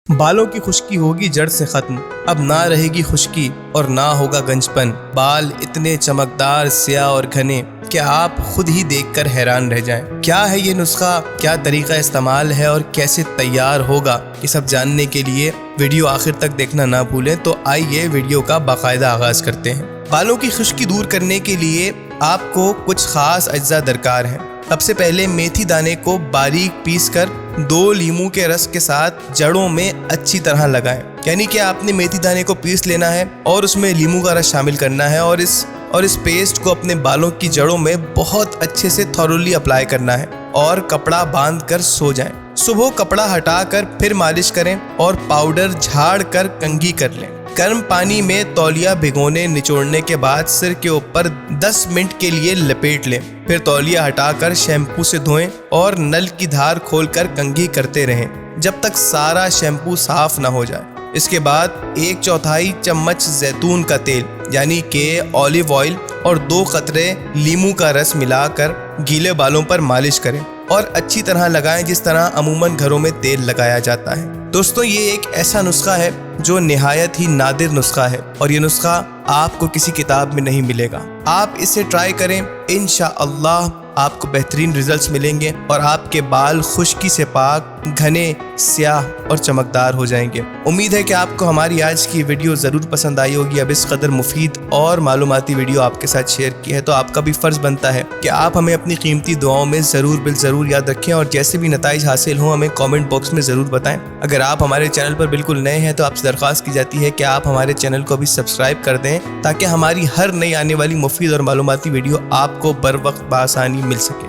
بالوں کی خشکی ہوگی جڑ سے ختم، اب نہ رہے گی خشکی اور نہ ہوگا گنجپن۔ بال اتنے چمکدار، سیاہ اور گھنے کہ آپ خود ہی دیکھ کر حیران رہ جائیں۔ کیا ہے یہ نسخہ، کیا طریقہ استعمال ہے اور کیسے تیار ہوگا، یہ سب جاننے کے لیے ویڈیو آخر تک دیکھنا نہ بھولیں۔ تو آئیے ویڈیو کا باقاعدہ آغاز کرتے ہیں۔ بالوں کی خشکی دور کرنے کے لیے آپ کو کچھ خاص اجزاء درکار ہیں۔ سب سے پہلے میتھی دانے کو باریک پیس کر 2 لیموں کے رس کے ساتھ جڑوں میں اچھی طرح لگائیں۔ یعنی کہ آپ نے میتھی دانے کو پیس لینا ہے اور اس میں لیموں کا رس شامل کرنا ہے اور اس پیسٹ کو اپنے بالوں کی جڑوں میں بہت اچھے سے تھورولی اپلائی کرنا ہے اور کپڑا باندھ کر سو جائیں۔ صبح کپڑا ہٹا کر پھر مالش کریں اور پاؤڈر جھاڑ کر کنگھی کر لیں۔ گرم پانی میں تولیہ بھگونے نچوڑنے کے بعد سر کے اوپر 10 منٹ کے لیے لپیٹ لیں۔ پھر تولیہ ہٹا کر شیمپو سے دھوئیں اور نل کی دھار کھول کر کنگھی کرتے رہیں جب تک سارا شیمپو صاف نہ ہو جائے۔ اس کے بعد 1/4 چمچ زیتون کا تیل یعنی کہ اولیو آئل اور 2 قطرے لیموں کا رس ملا کر گیلے بالوں پر مالش کریں اور اچھی طرح لگائیں جس طرح عموماً گھروں میں تیل لگایا جاتا ہے۔ دوستوں، یہ ایک ایسا نسخہ ہے جو نہایت ہی نادر نسخہ ہے اور یہ نسخہ آپ کو کسی کتاب میں نہیں ملے گا۔ آپ اسے ٹرائی کریں، انشاءاللہ آپ کو بہترین ریزلٹس ملیں گے اور آپ کے بال خشکی سے پاک، گھنے، سیاہ اور چمکدار ہو جائیں گے۔ امید ہے کہ آپ کو ہماری آج کی ویڈیو ضرور پسند آئی ہوگی۔ اب اس قدر مفید اور معلوماتی ویڈیو آپ کے ساتھ شیئر کی ہے تو آپ کا بھی فرض بنتا ہے کہ آپ ہمیں اپنی قیمتی دعاؤں میں ضرور یاد رکھیں اور جیسے بھی نتائج حاصل ہوں ہمیں کامنٹ باکس میں ضرور بتائیں۔ اگر آپ ہمارے چینل پر بالکل نئے ہیں تو آپ سے درخواست کی جاتی ہے کہ آپ ہمارے چینل کو بھی سبسکرائب کر دیں تاکہ ہماری ہر نئی آنے والی مفید اور معلوماتی ویڈیو آپ کو بر وقت بآسانی مل سکے۔